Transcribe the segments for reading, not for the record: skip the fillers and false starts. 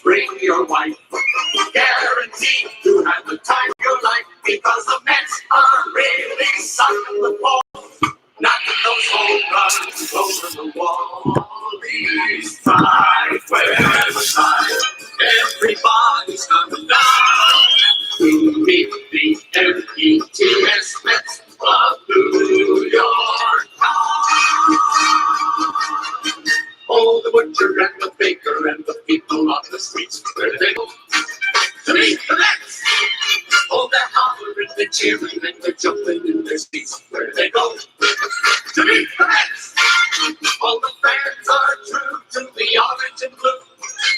Bring your wife, guaranteed to have the time of your life because the Mets are really sucking the ball, knocking those home runs over the wall. These five, wherever side, everybody's coming down to meet the METS Mets of New York town. Oh, the butcher and the baker and the people on the streets, where do they go to meet the Mets? Oh, they're hollering, they're cheering, and they're jumping in their seats. Where do they go to meet the Mets? All the fans are true to the orange and blue,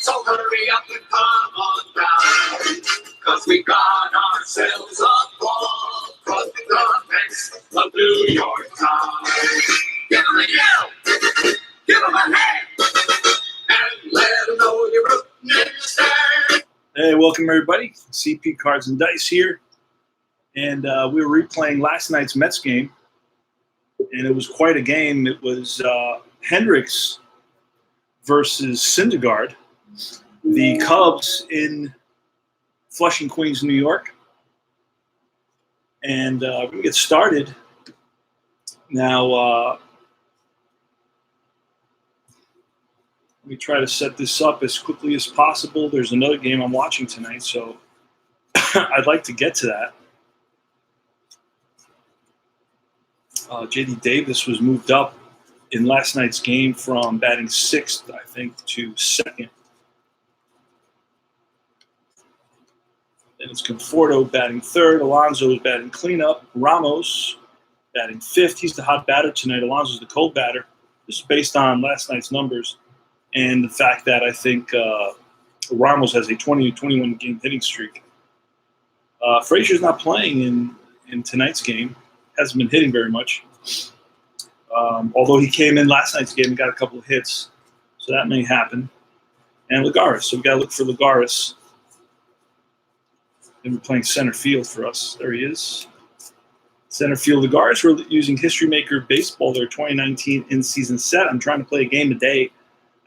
so hurry up and come on down, 'cause we got ourselves a ball for the Mets of New York town. Give them a yell, give them a hand, and let them know you're rooting in the stand. Hey, welcome everybody. CP Cards and Dice here. And we were replaying last night's Mets game. And it was quite a game. It was Hendricks versus Syndergaard. The Cubs in Flushing, Queens, New York. And we're going to get started. Now, let me try to set this up as quickly as possible. There's another game I'm watching tonight, so I'd like to get to that. J.D. Davis was moved up in last night's game from batting sixth, I think, to second. Then it's Conforto batting third. Alonso is batting cleanup. Ramos batting fifth. He's the hot batter tonight. Alonso's the cold batter. This is based on last night's numbers and the fact that I think Ramos has a 20-21 game hitting streak. Frazier's not playing in tonight's game. Hasn't been hitting very much. Although he came in last night's game and got a couple of hits. So that may happen. And Lagares. So we've got to look for Lagares. And we're playing center field for us. There he is. Center field Lagares. We're using History Maker Baseball, their 2019 in-season set. I'm trying to play a game a day.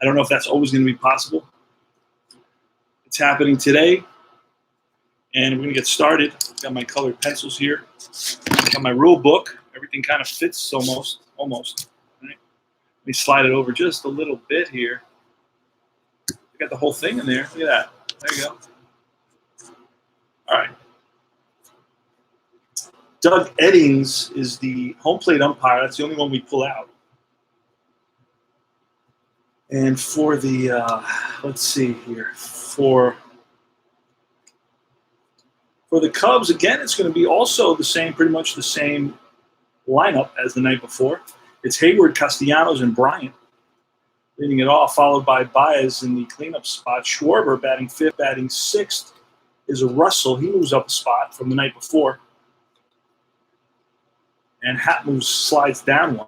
I don't know if that's always going to be possible. It's happening today. And we're going to get started. Got my colored pencils here. Got my rule book. Everything kind of fits almost. Right? Let me slide it over just a little bit here. I got the whole thing in there. Look at that. There you go. All right. Doug Eddings is the home plate umpire. That's the only one we pull out. And for the, let's see here, for the Cubs, again, it's going to be also the same, pretty much the same lineup as the night before. It's Hayward, Castellanos, and Bryant leading it off, followed by Baez in the cleanup spot. Schwarber batting fifth, batting sixth is a Russell. He moves up a spot from the night before. And Happ slides down one.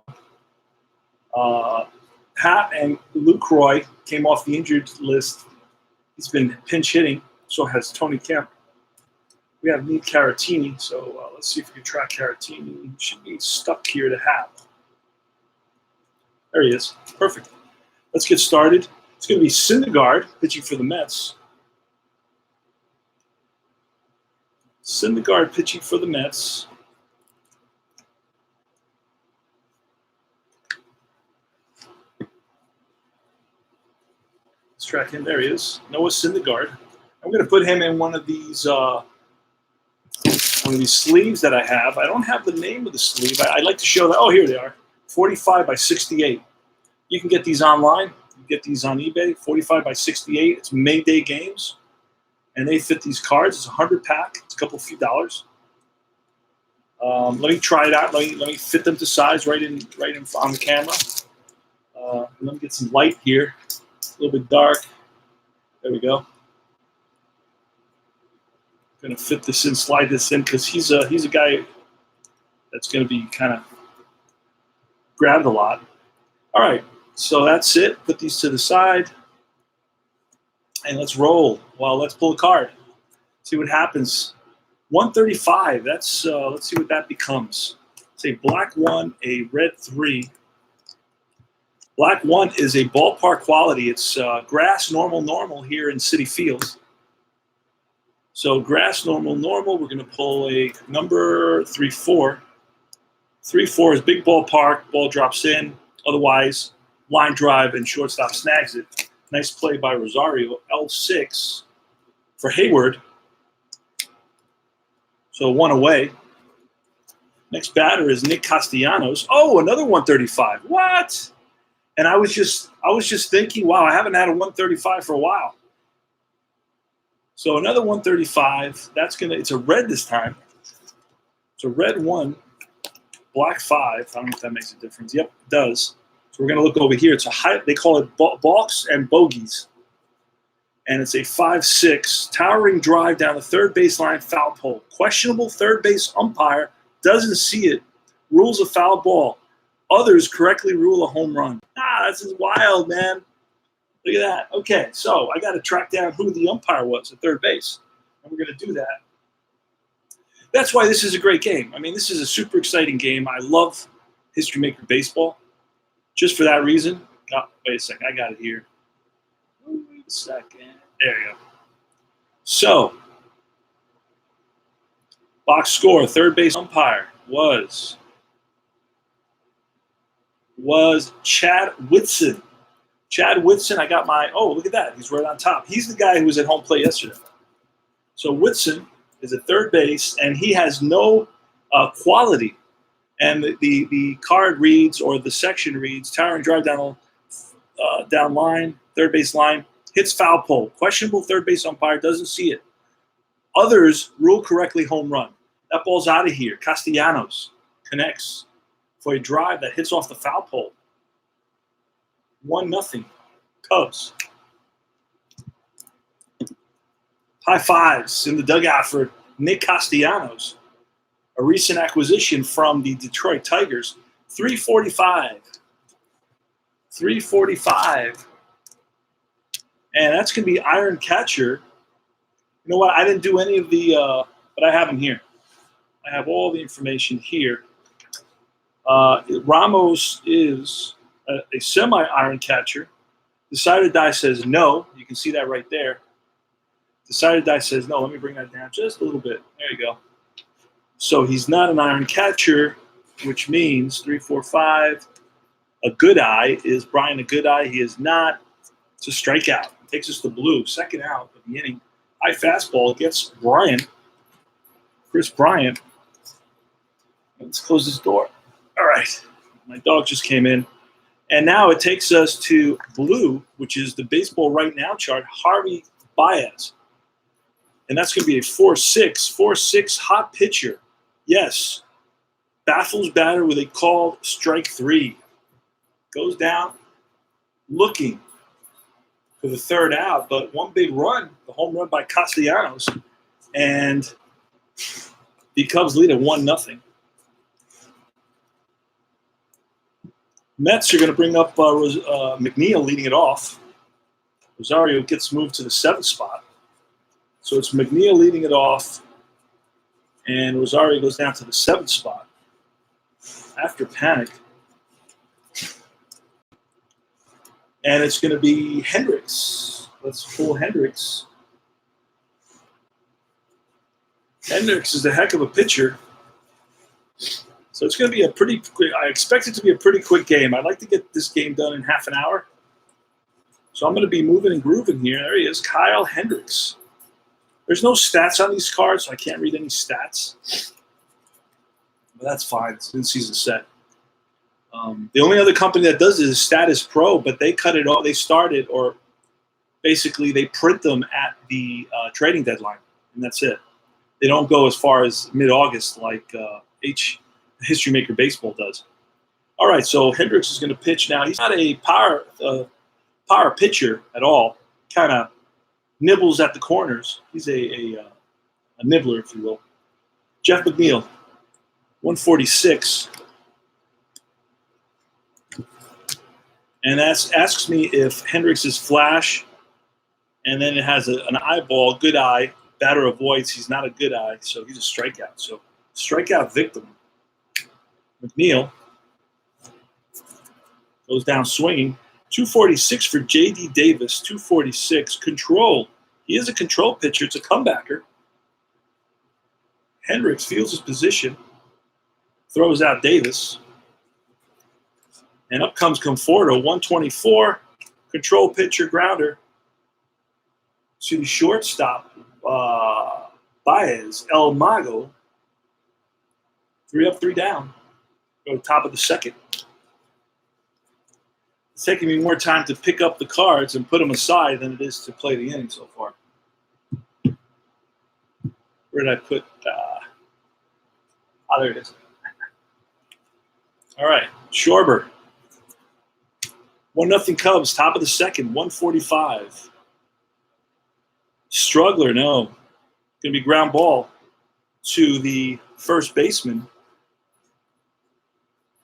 Happ and Lucroy came off the injured list. He's been pinch hitting. So has Tony Kemp. We have Nick Caratini, so let's see if we can track Caratini. He should be stuck here to Happ. There he is. Perfect. Let's get started. It's going to be Syndergaard pitching for the Mets. Syndergaard pitching for the Mets. Let's track him. There he is. Noah Syndergaard. I'm going to put him in one of these sleeves that I have. I don't have the name of the sleeve. I'd like to show that. Oh, here they are. 45 by 68. You can get these online. You can get these on eBay. 45 by 68. It's May Day games. And they fit these cards. It's a 100-pack. It's a few dollars. Let me try it out. Let me fit them to size right in on the camera. Let me get some light here. A little bit dark. There we go. Going to fit this in, slide this in, because he's a guy that's going to be kind of grabbed a lot. All right, so that's it. Put these to the side, and let's roll. Well, let's pull a card. See what happens. 135. That's let's see what that becomes. It's a black 1, a red 3, Black 1 is a ballpark quality. It's grass normal here in Citi Fields. So grass normal. We're going to pull a number 3-4. 3-4 is big ballpark. Ball drops in. Otherwise, line drive and shortstop snags it. Nice play by Rosario. L6 for Hayward. So 1 away. Next batter is Nick Castellanos. Oh, another 135. What? And I was just thinking, wow, I haven't had a 135 for a while. So another 135. It's a red this time. It's a red 1, black 5. I don't know if that makes a difference. Yep, it does. So we're going to look over here. It's a high, they call it balks and bogeys. And it's a 5-6 towering drive down the third baseline, foul pole. Questionable third base umpire doesn't see it, rules a foul ball. Others correctly rule a home run. This is wild, man. Look at that. Okay, so I got to track down who the umpire was at third base, and we're going to do that. That's why this is a great game. I mean, this is a super exciting game. I love History Maker Baseball just for that reason. Oh, wait a second. I got it here. Wait a second. There you go. So, box score, third base umpire was Chad Whitson. Chad Whitson, I got look at that. He's right on top. He's the guy who was at home plate yesterday. So Whitson is at third base, and he has no quality. And the card reads, or the section reads, towering drive down line, third base line, hits foul pole. Questionable third base umpire doesn't see it. Others rule correctly home run. That ball's out of here. Castellanos connects for a drive that hits off the foul pole. 1-0 Cubs. High fives in the dugout for Nick Castellanos, a recent acquisition from the Detroit Tigers. 345. And that's going to be Iron Catcher. You know what? I didn't do any of the, but I have them here. I have all the information here. Ramos is a semi-iron catcher. Decided Die says no. You can see that right there. Decided Die says no. Let me bring that down just a little bit. There you go. So he's not an iron catcher, which means 3, 4, 5. A good eye is Brian a good eye. He is not. It's a strikeout. Takes us to blue. Second out of the inning. High fastball gets Chris Bryant. Let's close this door. All right. My dog just came in. And now it takes us to blue, which is the Baseball Right Now chart, Javi Baez. And that's going to be a 4-6 hot pitcher. Yes. Baffles batter with a called strike 3. Goes down looking for the third out, but one big run, the home run by Castellanos, and the Cubs lead at 1-0. Mets are going to bring up McNeil leading it off. Rosario gets moved to the 7th spot. So it's McNeil leading it off, and Rosario goes down to the 7th spot. After panic. And it's going to be Hendricks. Let's pull Hendricks. Hendricks is a heck of a pitcher. So it's going to be a pretty quick. I expect it to be a pretty quick game. I'd like to get this game done in half an hour. So I'm going to be moving and grooving here. There he is, Kyle Hendricks. There's no stats on these cards, so I can't read any stats. But that's fine. It's in season set. The only other company that does this is Status Pro, but they cut it off. They started, or basically they print them at the trading deadline, and that's it. They don't go as far as mid-August like History Maker Baseball does. All right, so Hendricks is going to pitch now. He's not a power pitcher at all. Kind of nibbles at the corners. He's a nibbler, if you will. Jeff McNeil, 146. And that asks me if Hendricks is flash, and then it has an eyeball, good eye. Batter avoids. He's not a good eye, so he's a strikeout. So strikeout victim. McNeil Goes down swinging. 246 for J.D. Davis. 246. Control. He is a control pitcher. It's a comebacker. Hendricks feels his position. Throws out Davis. And up comes Conforto. 124. Control pitcher, grounder. To the shortstop, Baez, El Mago. 3 up, 3 down. Go to top of the second. It's taking me more time to pick up the cards and put them aside than it is to play the inning so far. Where did I put? There it is. All right, Schwarber. 1-0 Cubs, top of the second, 145. Strugler, no. Going to be ground ball to the first baseman.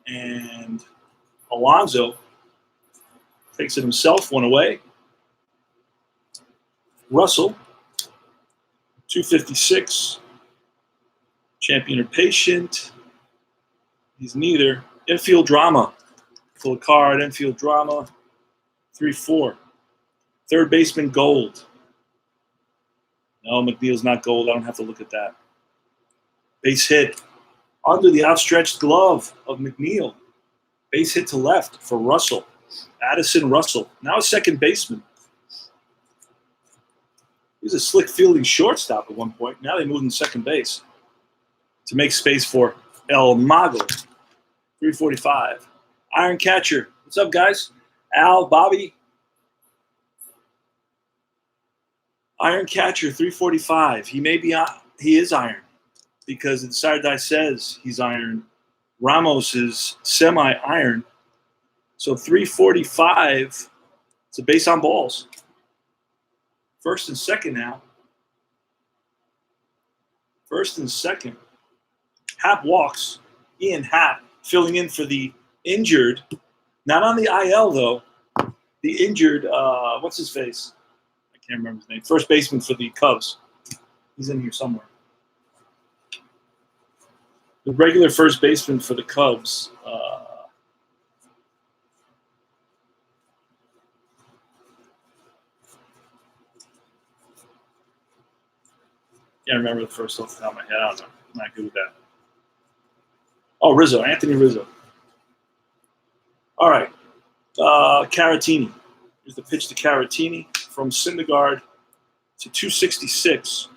And Alonso takes it himself, 1 away. Russell, 256. Champion or patient. He's neither. Infield drama. Full card, infield drama. 3-4. Third baseman, gold. No, McNeil's not gold. I don't have to look at that. Base hit. Under the outstretched glove of McNeil. Base hit to left for Russell. Addison Russell. Now a second baseman. He was a slick fielding shortstop at one point. Now they moved him to second base to make space for El Mago. 345. Iron catcher. What's up, guys? Al, Bobby. Iron catcher, 345. He may be he is iron because the side die says he's iron. Ramos is semi-iron. So 345. It's a base on balls. First and second now. First and second. Happ walks. Ian Happ filling in for the injured. Not on the IL, though. The injured, what's his face? I can't remember his name. First baseman for the Cubs. He's in here somewhere. The regular first baseman for the Cubs. Can't remember the first off the top of my head. I don't know. I'm not good with that. Oh, Rizzo. Anthony Rizzo. All right. Caratini. Here's the pitch to Caratini from Syndergaard to 266.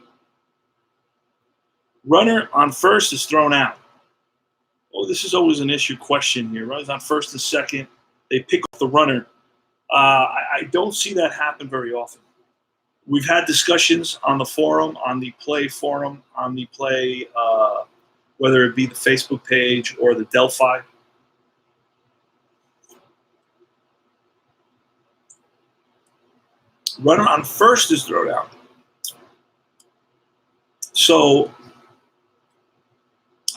Runner on first is thrown out. Oh, this is always an issue question here. Runners on first and second. They pick up the runner. I don't see that happen very often. We've had discussions on the forum, on the Play forum, on the Play, whether it be the Facebook page or the Delphi. Runner on first is thrown out. So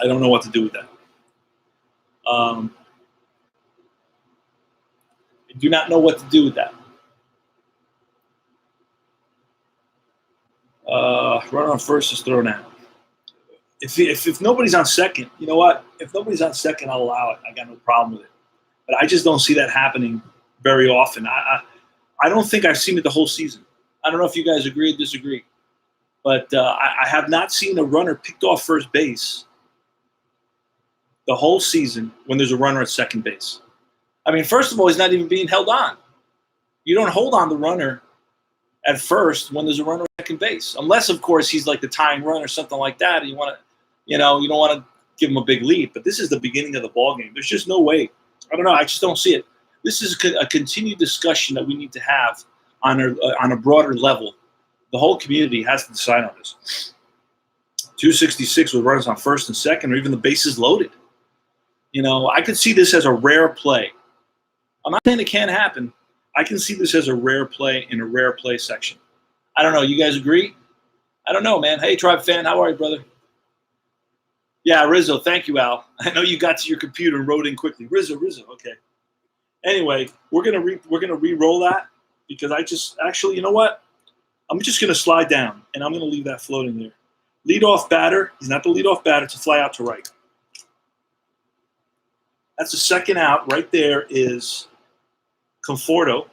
I don't know what to do with that. I do not know what to do with that. Runner on first is thrown out. If nobody's on second, you know what? If nobody's on second, I'll allow it. I got no problem with it. But I just don't see that happening very often. I don't think I've seen it the whole season. I don't know if you guys agree or disagree. But I have not seen a runner picked off first base the whole season when there's a runner at second base. I mean, first of all, he's not even being held on. You don't hold on the runner at first when there's a runner at second base. Unless, of course, he's like the tying run or something like that. And you want to, you don't want to give him a big lead. But this is the beginning of the ball game. There's just no way. I don't know. I just don't see it. This is a continued discussion that we need to have on a broader level. The whole community has to decide on this. 266 with runners on first and second, or even the bases loaded. I could see this as a rare play. I'm not saying it can't happen. I can see this as a rare play in a rare play section. I don't know. You guys agree? I don't know, man. Hey, Tribe fan. How are you, brother? Yeah, Rizzo. Thank you, Al. I know you got to your computer and wrote in quickly. Rizzo. Okay. Anyway, we're gonna re-roll that because you know what? I'm just gonna slide down and I'm gonna leave that floating there. Leadoff batter. He's not the leadoff batter. To fly out to right. That's the second out. Right there is Conforto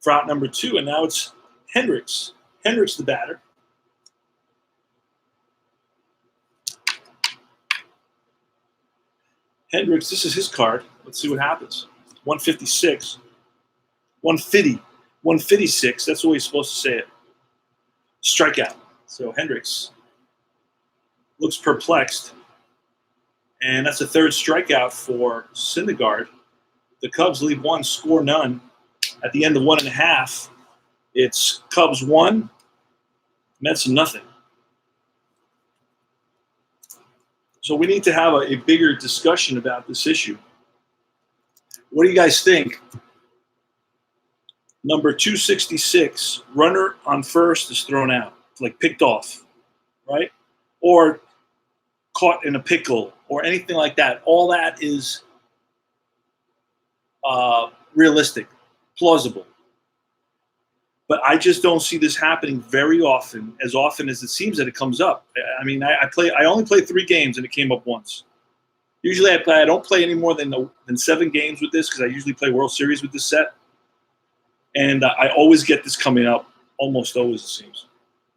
for out number 2, and now it's Hendricks. Hendricks, the batter. Hendricks, this is his card. Let's see what happens. 156. 150. 156. That's the way you're supposed to say it. Strikeout. So Hendricks looks perplexed. And that's the third strikeout for Syndergaard. The Cubs leave 1, score none. At the end of 1.5, it's Cubs 1, Mets nothing. So we need to have a bigger discussion about this issue. What do you guys think? Number 266, runner on first is thrown out, like picked off, right? Or caught in a pickle or anything like that. All that is realistic, plausible. But I just don't see this happening very often, as often as it seems that it comes up. I mean, I only played 3 games and it came up once. Usually I don't play any more than 7 games with this because I usually play World Series with this set. And I always get this coming up, almost always it seems.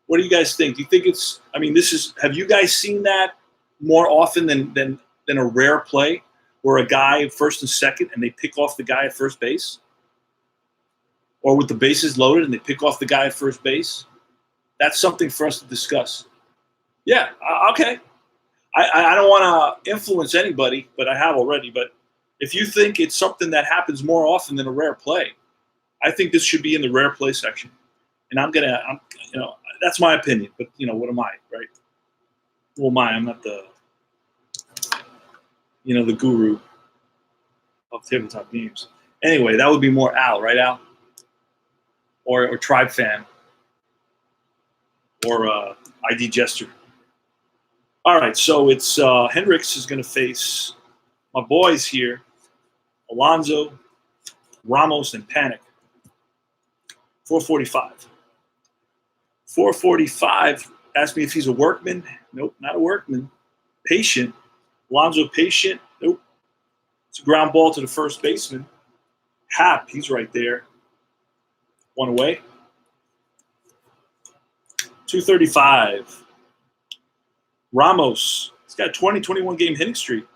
What do you guys think? Do you think it's, I mean, have you guys seen that more often than a rare play where a guy at first and second and they pick off the guy at first base? Or with the bases loaded and they pick off the guy at first base? That's something for us to discuss. Yeah, okay. I don't want to influence anybody, but I have already. But if you think it's something that happens more often than a rare play, I think this should be in the rare play section. And I'm that's my opinion. But, what am I, right? Who am I? I'm not the guru of tabletop games. Anyway, that would be more Al, right, Al? Or Tribe Fan, or ID Jester. All right, so it's Hendricks is going to face my boys here, Alonso, Ramos, and Panik. 445. 445, asked me if he's a workman. Nope, not a workman. Patient. Alonso patient. Nope. It's a ground ball to the first baseman. Happ, he's right there. 1 away. 235. Ramos. He's got a 20-21 game hitting streak.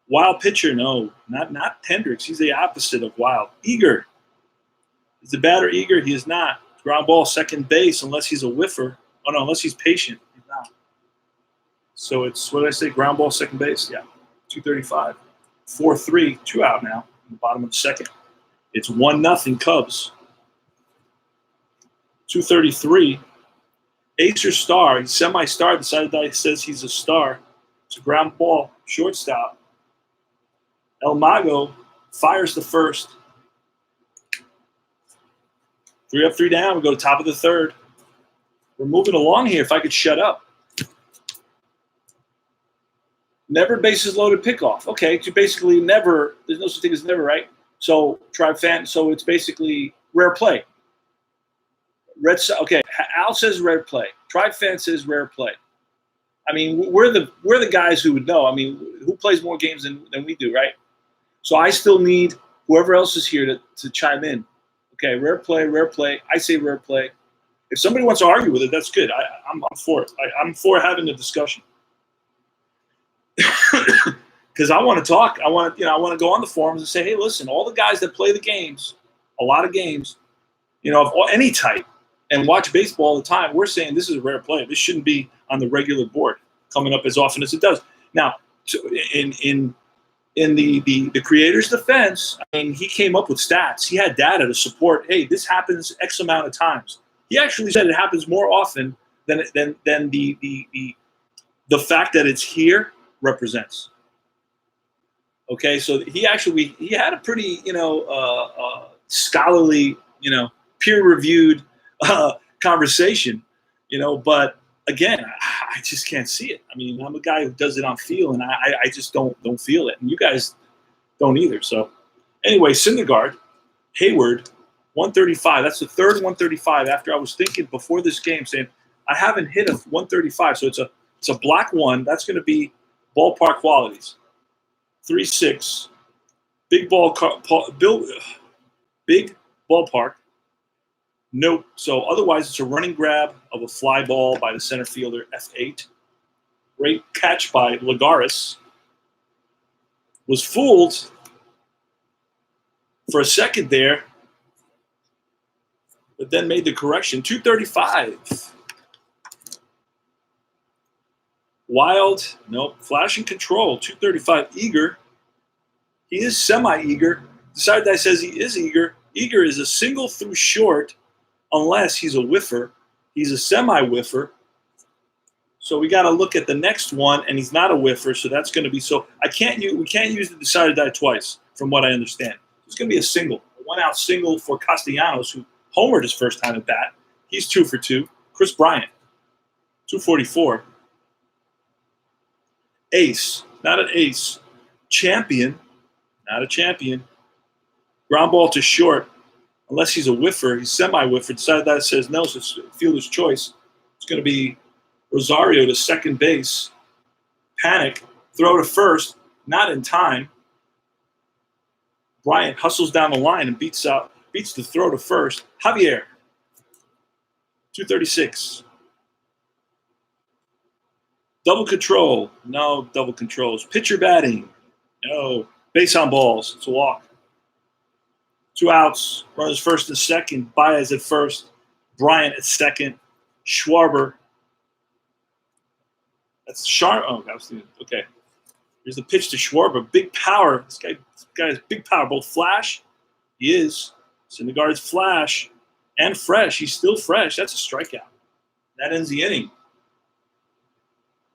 Wild pitcher, no, not Hendricks. He's the opposite of Wild. Eager. Is the batter eager? He is not. Ground ball, second base, unless he's a whiffer. Oh, no, unless he's patient. He's not. So it's, what did I say? Ground ball, second base? Yeah. 235. 4-3, 2 out now in the bottom of the second. It's 1-0 Cubs. 233. Acer star. He's semi-star. Decided that he says he's a star. It's a ground ball. Shortstop. El Mago fires the first. 3 up, 3 down. We go to top of the third. We're moving along here. If I could shut up. Never bases loaded pickoff. Okay, so basically never. There's no such thing as never, right? So Tribe Fan. So it's basically rare play. Okay, Al says rare play. Tribe Fan says rare play. I mean, we're the guys who would know. I mean, who plays more games than we do, right? So I still need whoever else is here to chime in. Okay, rare play, rare play. I say rare play. If somebody wants to argue with it, that's good. I'm for it. I'm for having a discussion. Because I want to talk. I want to go on the forums and say, hey, listen, all the guys that play the games, a lot of games, of any type, and watch baseball all the time, we're saying this is a rare play. This shouldn't be on the regular board coming up as often as it does. Now, in the creator's defense, I mean, he came up with stats. He had data to support, hey, this happens X amount of times. He actually said it happens more often than the fact that it's here represents. Okay, so he had a pretty, scholarly, peer-reviewed conversation, but again, I just can't see it. I mean, I'm a guy who does it on feel, and I just don't feel it, and you guys don't either. So anyway, Syndergaard, Hayward, 135. That's the third 135 after I was thinking before this game saying I haven't hit a 135. So it's a black one. That's going to be ballpark qualities. 3.6. Big ball. Big ballpark. Note, so otherwise it's a running grab of a fly ball by the center fielder, F8. Great catch by Lagares. Was fooled for a second there, but then made the correction. 235. Wild, nope. Flash and control. 235. Eager. He is semi-eager. The side that says he is eager. Eager is a single through short, unless he's a whiffer. He's a semi-whiffer. So we got to look at the next one, and he's not a whiffer, so that's going to be so. We can't use the decided die twice, from what I understand. It's going to be a single, a one-out single for Castellanos, who homered his first time at bat. He's 2 for 2. Chris Bryant, 244. Ace, not an ace. Champion, not a champion. Ground ball to short, unless he's a whiffer. He's semi-whiffer. Decided that says no, so it's fielder's choice. It's going to be Rosario to second base. Panic. Throw to first. Not in time. Bryant hustles down the line and beats the throw to first. Javier. 236. Double control. No double controls. Pitcher batting. No. Base on balls. It's a walk. 2 outs. Runners first and second. Baez at first. Bryant at second. Schwarber. That's Sharp. Oh, I was thinking, okay. Here's the pitch to Schwarber. Big power. This guy has big power. Both flash. He is. Syndergaard's flash and fresh. He's still fresh. That's a strikeout. That ends the inning.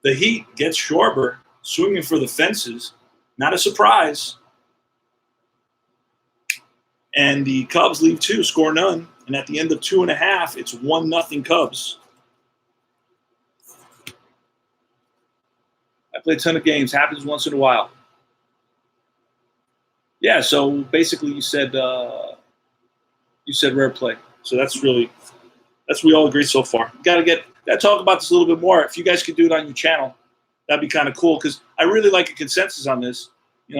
The Heat gets Schwarber swinging for the fences. Not a surprise. And the Cubs leave 2, score none. And at the end of 2.5, it's 1-0 Cubs. I play a ton of games. Happens once in a while. Yeah, so basically you said rare play. So that's we all agree so far. Gotta talk about this a little bit more. If you guys could do it on your channel, that'd be kind of cool, because I really like a consensus on this.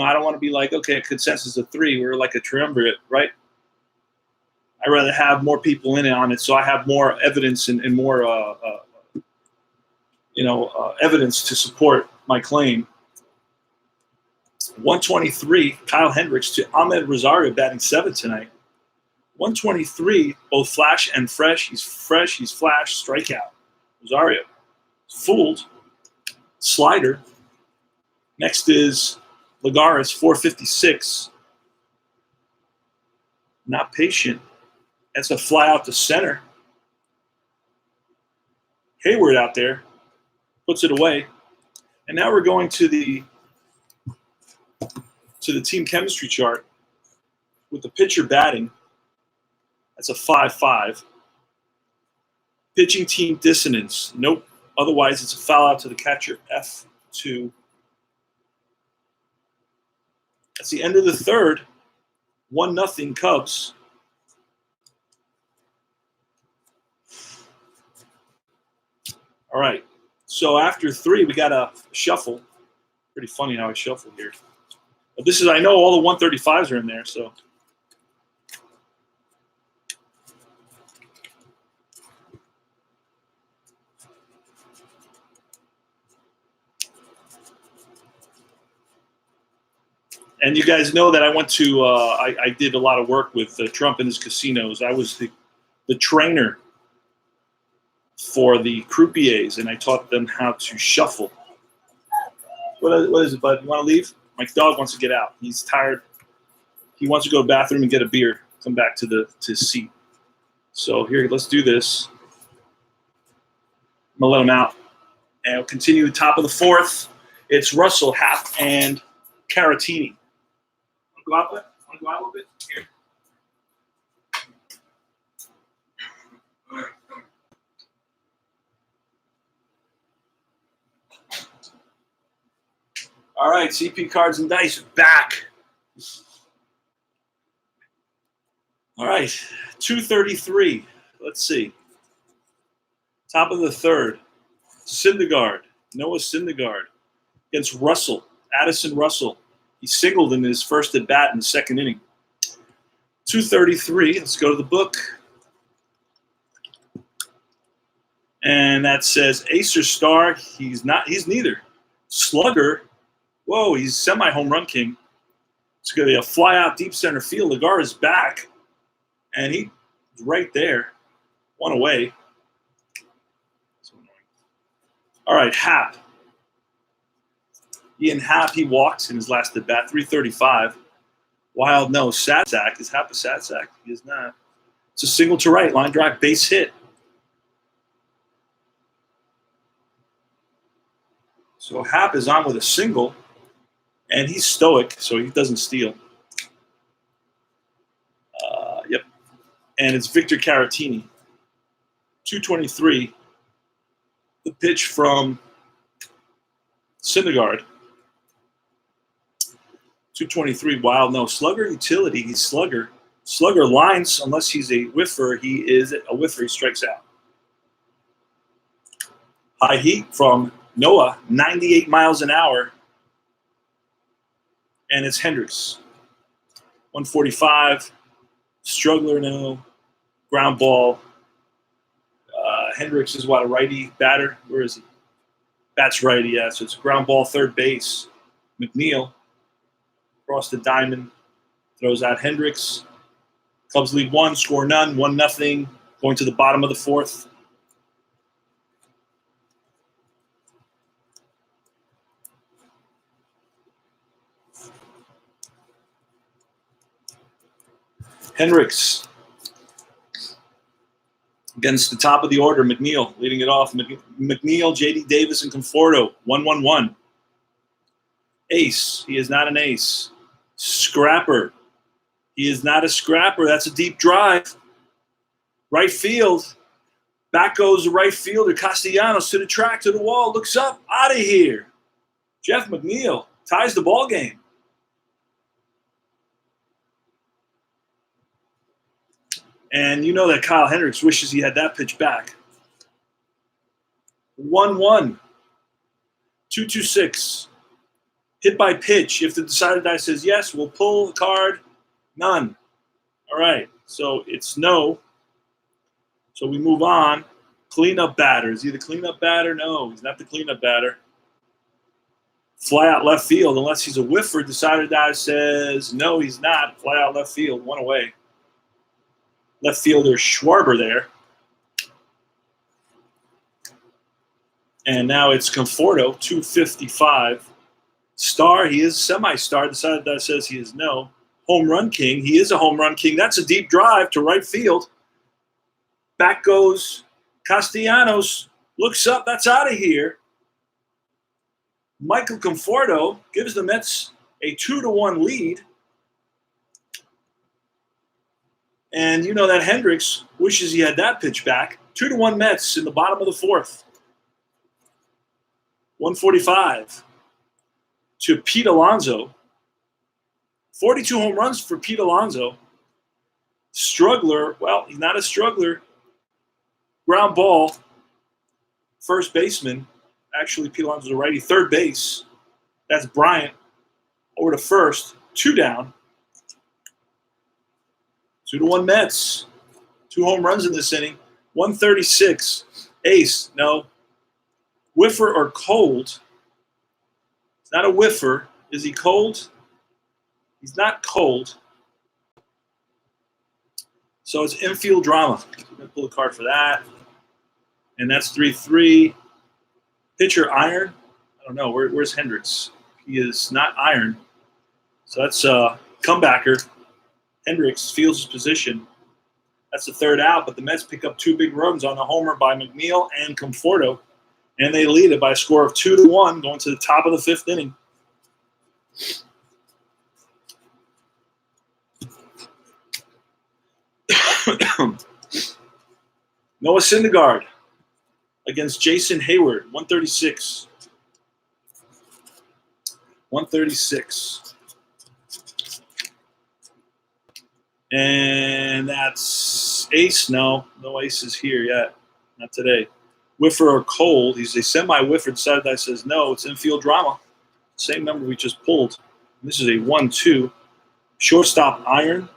I don't want to be like, okay, a consensus of 3. We're like a triumvirate, right? I'd rather have more people in on it, so I have more evidence and more, evidence to support my claim. 123, Kyle Hendricks to Ahmed Rosario batting 7th tonight. 123, both flash and fresh. He's fresh, he's flash, strikeout. Rosario. Fooled. Slider. Next is Lagares, 456. Not patient. That's a fly out to center. Hayward out there. Puts it away. And now we're going to the team chemistry chart with the pitcher batting. That's a 5-5. Pitching team dissonance. Nope. Otherwise, it's a foul out to the catcher. F2. That's the end of the third. 1-0 Cubs. All right. So after 3, we got a shuffle. Pretty funny how I shuffle here. But this is, I know all the 135s are in there, so. And you guys know that I went to, I did a lot of work with Trump and his casinos. I was the trainer for the croupiers, and I taught them how to shuffle. What is it, bud? You want to leave? My dog wants to get out. He's tired. He wants to go to the bathroom and get a beer, come back to his seat. So here, let's do this. I'm going to let him out. And we'll continue top of the 4th. It's Russell, Happ, and Caratini. Want to go out a little bit? Here. All right, CP Cards and Dice back. All right, 233. Let's see. Top of the 3rd. Syndergaard. Noah Syndergaard against Russell. Addison Russell. He singled in his first at bat in the 2nd inning. 233. Let's go to the book. And that says ace or star. He's neither. Slugger. Whoa, he's semi-home run king. It's going to be a fly out deep center field. Lagar is back. And he's right there. One away. All right, Happ. Ian Happ, he walks in his last at bat, 335. Wild no. Sadsack. Is Happ a Sadsack? He is not. It's a single to right. Line drive, base hit. So Happ is on with a single, and he's stoic, so he doesn't steal. Yep. And it's Victor Caratini. 223. The pitch from Syndergaard. 223, wild no. Slugger utility, he's slugger. Slugger lines, unless he's a whiffer, he is a whiffer, he strikes out. High heat from Noah, 98 miles an hour. And it's Hendricks. 145, struggler no. Ground ball. Hendricks is what, a righty batter? Where is he? Bats righty, yeah. So it's ground ball, third base. McNeil across the diamond, throws out Hendricks. Cubs lead 1, score none, 1-0, going to the bottom of the fourth. Hendricks against the top of the order, McNeil leading it off. McNeil, J.D. Davis, and Conforto, 1-1-1. Ace, he is not an ace. Scrapper, he is not a scrapper. That's a deep drive. Right field. Back goes the right fielder, Castellanos, to the track, to the wall, looks up, out of here. Jeff McNeil ties the ball game. And you know that Kyle Hendricks wishes he had that pitch back. 1-1. 2-2-6. Hit by pitch. If the decided die says yes, we'll pull the card. None. All right. So it's no. So we move on. Cleanup batter. Is he the cleanup batter? No, he's not the cleanup batter. Fly out left field, unless he's a whiffer. Decided die says no, he's not. Fly out left field. One away. Left fielder Schwarber there. And now it's Conforto, 255. Star, he is semi-star. Decided that says he is no. Home run king, he is a home run king. That's a deep drive to right field. Back goes Castellanos. Looks up, that's out of here. Michael Conforto gives the Mets a 2-1 lead. And you know that Hendricks wishes he had that pitch back. 2-1 Mets in the bottom of the fourth. 145 to Pete Alonso. 42 home runs for Pete Alonso. Struggler, well, he's not a struggler. Ground ball. First baseman. Actually, Pete Alonso's a righty. Third base. That's Bryant. Over to first. 2 down. 2-1 Mets. 2 home runs in this inning. 136. Ace, no. Whiffer or cold? It's not a whiffer. Is he cold? He's not cold. So it's infield drama. I'm going to pull a card for that. And that's 3-3. Pitcher iron. I don't know. Where's Hendricks? He is not iron. So that's a comebacker. Hendricks feels his position. That's the third out, but the Mets pick up 2 big runs on a homer by McNeil and Conforto, and they lead it by a score of 2-1 going to the top of the 5th inning. Noah Syndergaard against Jason Hayward, 136. 136. And that's ace. No aces here yet. Not today. Whiffer or cold. He's a semi-whiffer. Decided that says no. It's infield drama. Same number we just pulled. And this is a 1-2. Shortstop iron.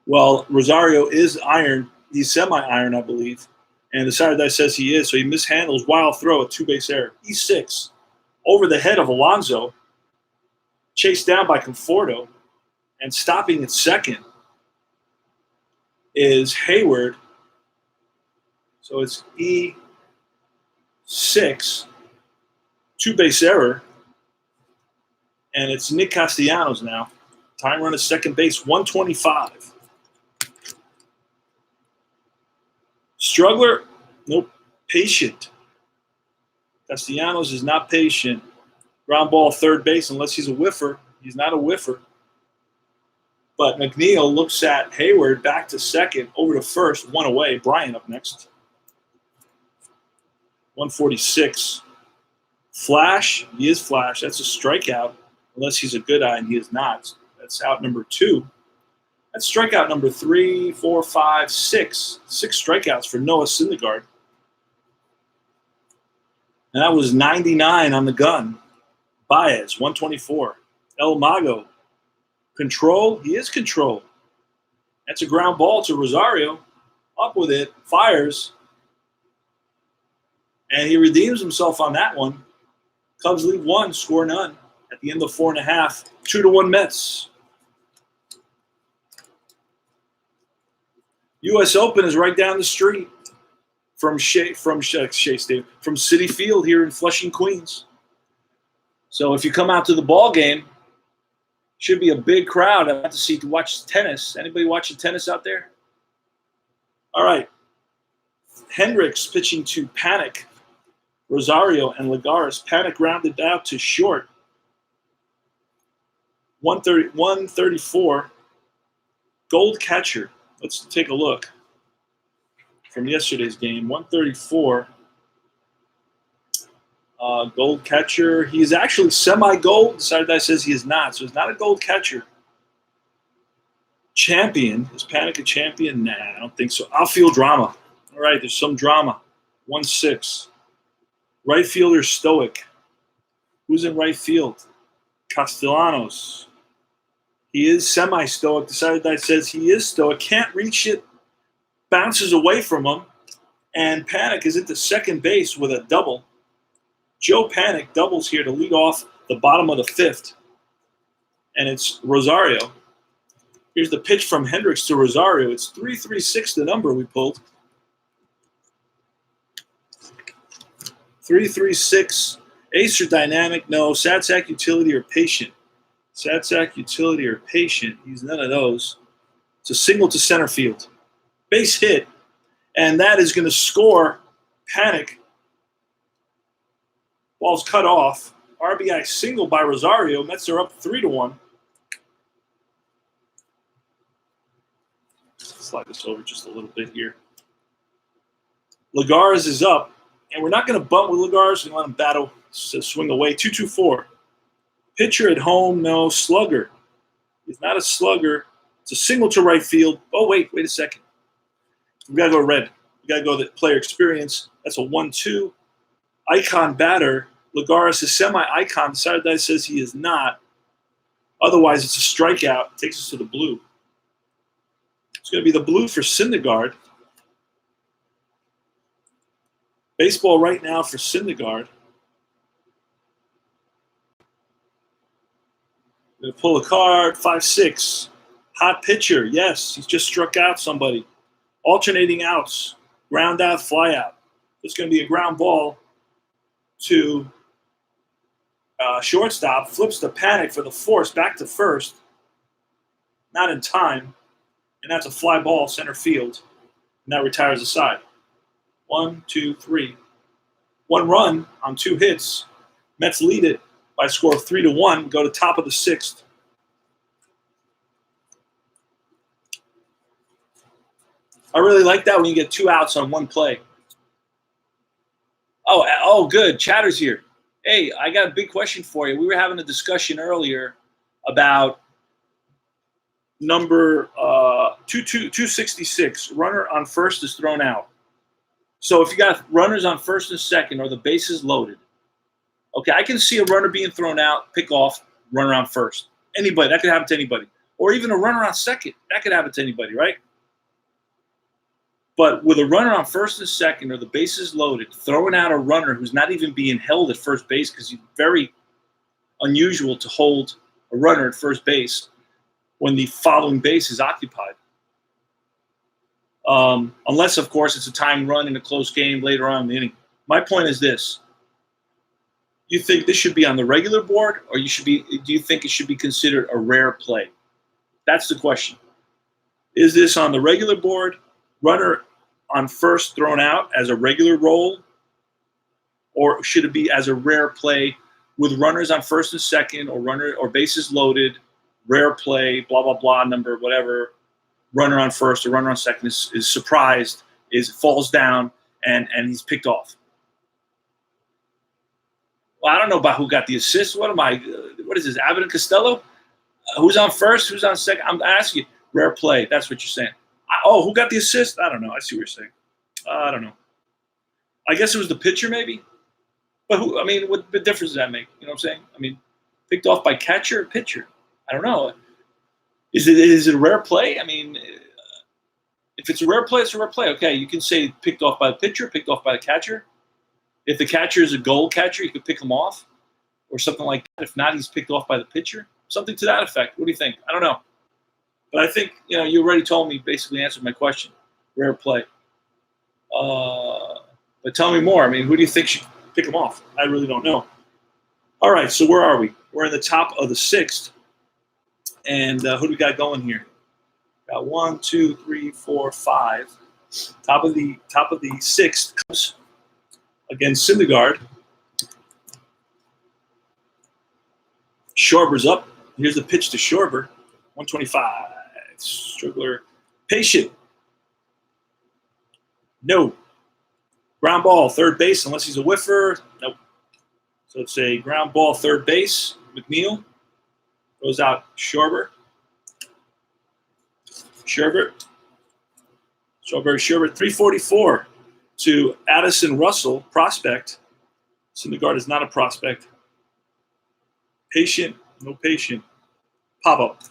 Well, Rosario is iron. He's semi-iron, I believe. And the Saturday says he is. So he mishandles wild throw, a two-base error. E6 over the head of Alonso, chased down by Conforto, and stopping at second is Hayward. So it's E6, two-base error, and it's Nick Castellanos now. Time run at second base, 125. Struggler, nope, patient. Castellanos is not patient. Ground ball third base, unless he's a whiffer. He's not a whiffer. But McNeil looks at Hayward back to second, over to first, one away. Bryant up next. 146. Flash, he is Flash. That's a strikeout, unless he's a good eye, and he is not. That's out number 2. That's strikeout number 3, 4, 5, 6. 6 strikeouts for Noah Syndergaard. And that was 99 on the gun. Baez, 124. El Mago. Control, he is control. That's a ground ball to Rosario. Up with it, fires. And he redeems himself on that one. Cubs lead 1, score none. At the end of 4.5, 2-1 Mets. U.S. Open is right down the street from Shea Stadium, from Citi Field here in Flushing, Queens. So if you come out to the ball game, should be a big crowd. I have to watch tennis. Anybody watching tennis out there? All right. Hendricks pitching to Panic. Rosario and Lagares. Panic rounded out to short. 134. Gold catcher. Let's take a look from yesterday's game. 134. Gold catcher. He's actually semi-gold. Saturday says he is not. So he's not a gold catcher. Champion. Is Panic a champion? Nah, I don't think so. Outfield drama. All right, there's some drama. 1-6. Right fielder Stoic. Who's in right field? Castellanos. He is semi-stoic. The Saturday says he is stoic. Can't reach it. Bounces away from him. And Panic is at the second base with a double. Joe Panic doubles here to lead off the bottom of the 5th. And it's Rosario. Here's the pitch from Hendricks to Rosario. It's 336, the number we pulled. 336. Ace or dynamic? No. Sad sack utility or patient? Sad sack utility or patient? He's none of those. It's a single to center field. Base hit. And that is going to score Panic. Ball's cut off. RBI single by Rosario. Mets are up 3-1. Slide this over just a little bit here. Lagares is up. And we're not going to bunt with Lagares and let him battle, swing away. 2-2-4. Pitcher at home, no. Slugger. He's not a slugger. It's a single to right field. Oh, wait a second. We got to go red. We got to go the player experience. That's a 1-2. Icon batter. Lagares is semi-icon. Saturday says he is not. Otherwise, it's a strikeout. Takes us to the blue. It's going to be the blue for Syndergaard. Baseball right now for Syndergaard. Going to pull a card. 5-6. Hot pitcher. Yes, he's just struck out somebody. Alternating outs. Ground out, fly out. It's going to be a ground ball to shortstop. Flips the Panic for the force back to first. Not in time. And that's a fly ball center field. And that retires the side. 1, 2, 3. 1 run on 2 hits. Mets lead it by a score of 3-1. Go to top of the 6th. I really like that when you get 2 outs on 1 play. Oh, good. Chatter's here. Hey, I got a big question for you. We were having a discussion earlier about number 266. Runner on first is thrown out. So if you got runners on first and second or the bases loaded, okay, I can see a runner being thrown out, pick off, runner on first. Anybody. That could happen to anybody. or even a runner on second. That could happen to anybody, right? But with a runner on first and second, or the bases loaded, throwing out a runner who's not even being held at first base, because it's very unusual to hold a runner at first base when the following base is occupied. Unless, of course, it's a tying run in a close game later on in the inning. My point is this. You think this should be on the regular board, or do you think it should be considered a rare play? That's the question. Is this on the regular board, runner on first thrown out as a regular roll, or should it be as a rare play with runners on first and second, or bases loaded, rare play, blah, blah, blah, number, whatever, runner on first or runner on second is surprised, falls down, and he's picked off? Well, I don't know about who got the assist. What is this, Abbott and Costello? Who's on first? Who's on second? I'm asking you. Rare play. That's what you're saying. Who got the assist? I don't know. I see what you're saying. I don't know. I guess it was the pitcher, maybe. But what difference does that make? You know what I'm saying? Picked off by catcher or pitcher? I don't know. Is it a rare play? If it's a rare play, it's a rare play. Okay, you can say picked off by the pitcher, picked off by the catcher. If the catcher is a goal catcher, you could pick him off or something like that. If not, he's picked off by the pitcher. Something to that effect. What do you think? I don't know. But I think, you already told me, basically answered my question. Rare play. But tell me more. Who do you think should pick him off? I really don't know. All right, so where are we? We're in the top of the sixth. And who do we got going here? Got 1, 2, 3, 4, 5. Top of the sixth comes against Syndergaard. Schwarber's up. Here's the pitch to Schwarber. 125. Strickler. Patient. No. Ground ball, third base, unless he's a whiffer. Nope. So it's a ground ball, third base. McNeil goes out. Schwarber. 344 to Addison Russell, prospect. Syndergaard is not a prospect. Patient, no patient. Pop-up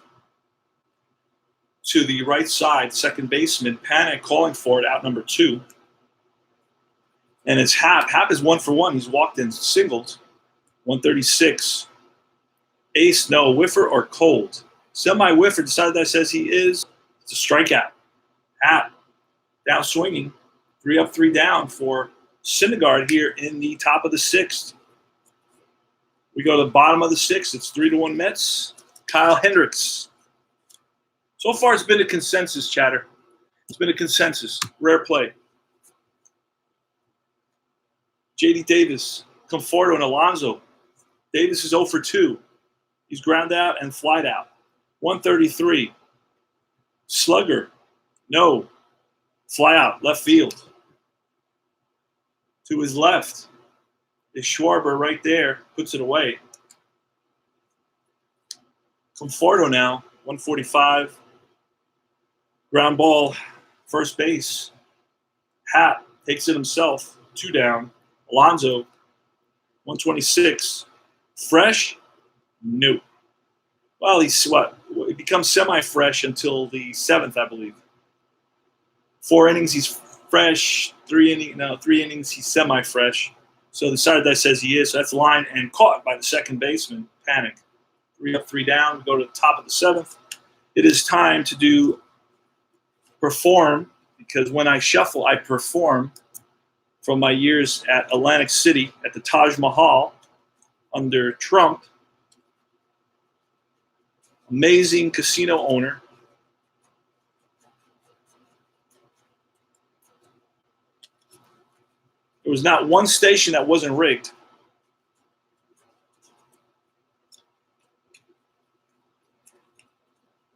to the right side, second baseman. Panic calling for it, out number 2. And it's Happ. Happ is 1 for 1. He's walked in singled. 136. Ace, no. Whiffer or cold? Semi-whiffer, decided that says he is. It's a strikeout. Happ down swinging. 3 up, 3 down for Syndergaard here in the top of the sixth. We go to the bottom of the sixth. It's 3-1 Mets. Kyle Hendricks. So far, it's been a consensus, chatter. It's been a consensus. Rare play. J.D. Davis, Conforto, and Alonso. Davis is 0 for 2. He's ground out and flied out. 133. Slugger. No. Fly out. Left field. To his left is Schwarber right there. Puts it away. Conforto now. 145. Ground ball. First base. Happ takes it himself. 2 down. Alonso. 126. Fresh? No. Well, he becomes semi-fresh until the 7th, I believe. 4 innings, he's fresh. 3 innings, he's semi-fresh. So the side that says he is. So that's line and caught by the second baseman. Panic. 3 up, 3 down. We go to the top of the 7th. It is time to perform, because when I shuffle, I perform from my years at Atlantic City at the Taj Mahal under Trump. Amazing casino owner. There was not one station that wasn't rigged.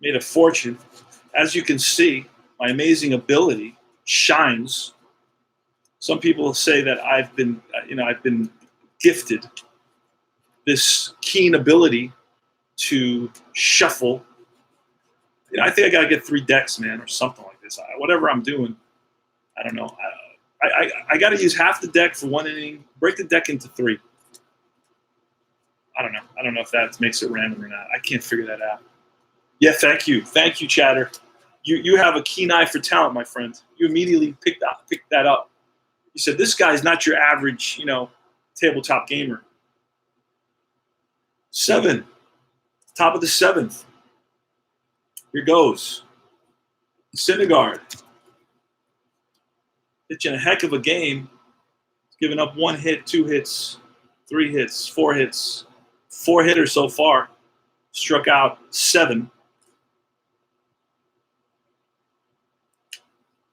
Made a fortune. As you can see, my amazing ability shines. Some people say that I've been gifted this keen ability to shuffle. I think I got to get 3 decks, man, or something like this. Whatever I'm doing, I don't know. I got to use half the deck for 1 inning, break the deck into 3. I don't know. I don't know if that makes it random or not. I can't figure that out. Yeah, thank you, Chatter. You have a keen eye for talent, my friend. You immediately picked that up. You said this guy's not your average, tabletop gamer. 7, top of the 7th. Here goes. Syndergaard. Pitching a heck of a game. Giving up 1 hit, 2 hits, 3 hits, 4 hits. 4 hitters so far. Struck out 7.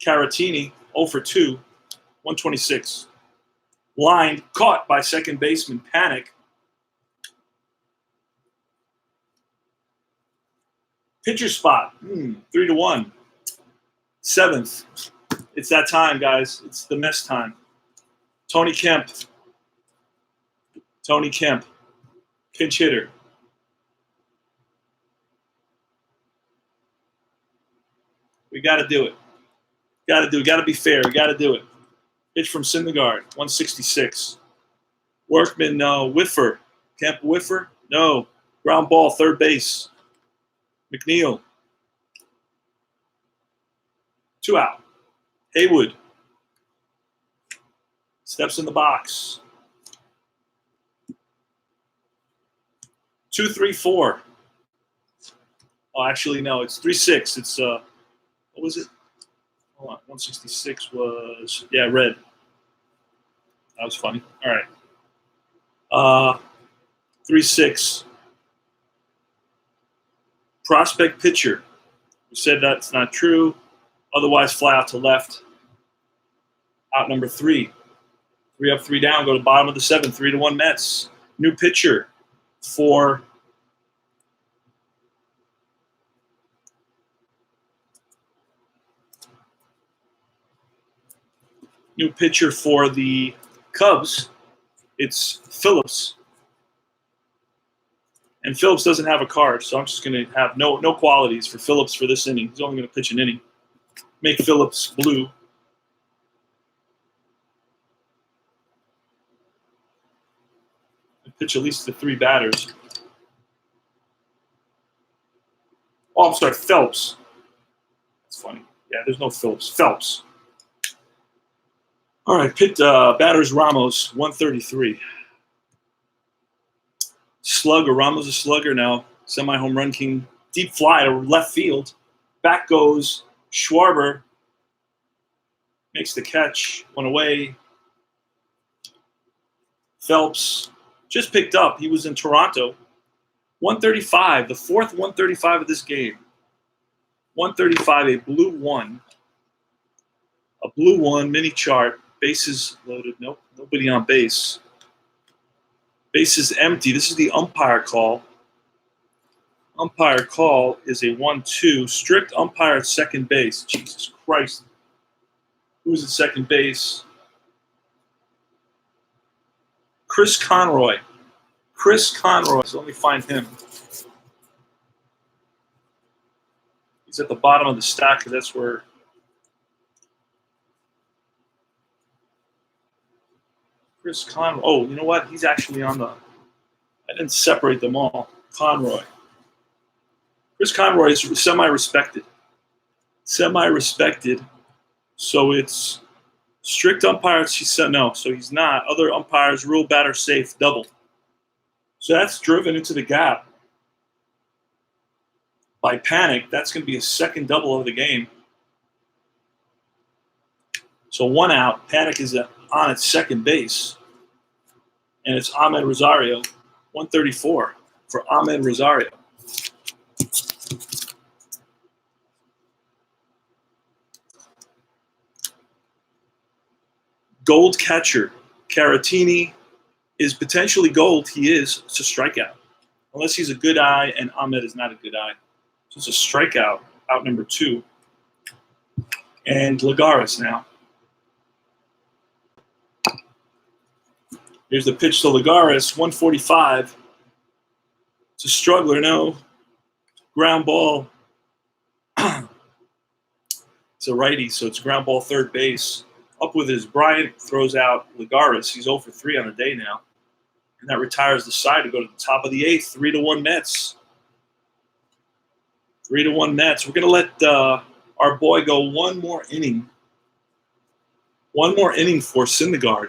Caratini, 0 for 2, 126. Line caught by second baseman Panic. Pitcher spot, 3-1. 7th. It's that time, guys. It's the mess time. Tony Kemp. Pinch hitter. We got to do it. Got to be fair. We got to do it. Pitch from Syndergaard, 166. Workman, no. Whiffer. Kemp Whiffer? No. Ground ball, third base. McNeil. 2 out. Haywood. Steps in the box. 2-3-4. Oh, actually, no. It's 3-6. It's, what was it? Hold on. 166 was, red. That was funny. All right. 3-6. Prospect pitcher. We said that's not true. Otherwise, fly out to left. Out number 3. 3 up, 3 down. Go to bottom of the 7th. 3-1 Mets. New pitcher for the Cubs. It's Phillips. And Phillips doesn't have a card, so I'm just going to have no qualities for Phillips for this inning. He's only going to pitch an inning. Make Phillips blue. And pitch at least the 3 batters. Oh, I'm sorry, Phelps. That's funny. Yeah, there's no Phillips. Phelps. All right, batters Ramos, 133. Slugger, Ramos a slugger now. Semi-home run king. Deep fly to left field. Back goes Schwarber. Makes the catch. 1 away. Phelps just picked up. He was in Toronto. 135, the 4th 135 of this game. 135, a blue 1. A blue 1, mini chart. Bases loaded. Nope, nobody on base. Base is empty. This is the umpire call. Umpire call is a 1-2. Strict umpire at second base. Jesus Christ. Who's at second base? Chris Conroy. Let me find him. He's at the bottom of the stack because that's where. Chris Conroy. Oh, you know what? He's actually on the. I didn't separate them all. Conroy. Chris Conroy is semi-respected. So it's strict umpires. She said no. So he's not. Other umpires rule batter safe double. So that's driven into the gap by Panic. That's going to be a second double of the game. So 1 out. Panic is on its second base. And it's Ahmed Rosario. 134 for Ahmed Rosario. Gold catcher. Caratini is potentially gold. He is. It's a strikeout. Unless he's a good eye, and Ahmed is not a good eye. So it's a strikeout, out number 2. And Lagares now. Here's the pitch to Lagares, 145. It's a struggler, no. Ground ball. It's a righty, so it's ground ball third base. Up with his Bryant, throws out Lagares. He's 0 for 3 on the day now. And that retires the side to go to the top of the 8th, 3-1 Mets. 3-1 Mets. We're going to let our boy go one more inning. One more inning for Syndergaard.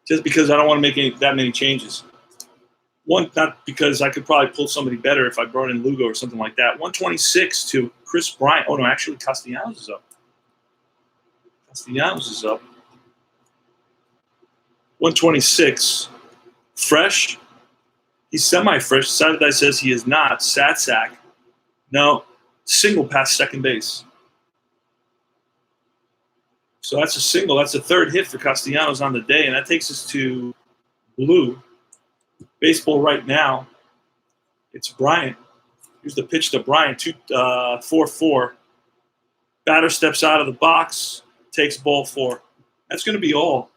Just because I don't want to make that many changes. One, not because I could probably pull somebody better if I brought in Lugo or something like that. 126 to Chris Bryant. Oh, no, actually, Castellanos is up. Castellanos is up. 126. Fresh. He's semi-fresh. Saturday says he is not. Sack. No. Single past second base. So that's a single. That's a third hit for Castellanos on the day, and that takes us to blue. Baseball right now. It's Bryant. Here's the pitch to Bryant. 4-4. Batter steps out of the box. Takes ball 4. That's going to be all.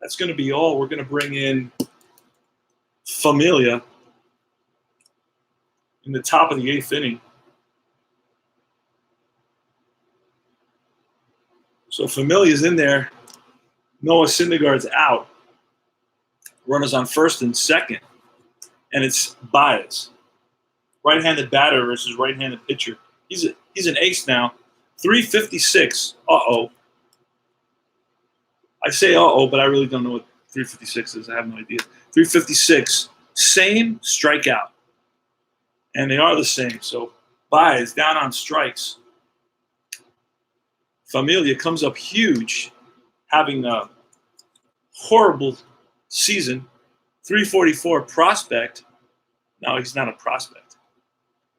That's going to be all. We're going to bring in Familia in the top of the 8th inning. So Familia's in there. Noah Syndergaard's out. Runners on first and second. And it's Baez. Right-handed batter versus right-handed pitcher. He's an ace now. 356. Uh-oh. I say uh-oh, but I really don't know what 356 is. I have no idea. 356. Same strikeout. And they are the same. So Baez down on strikes. Familia comes up huge, having a horrible season. 344 prospect. No, he's not a prospect.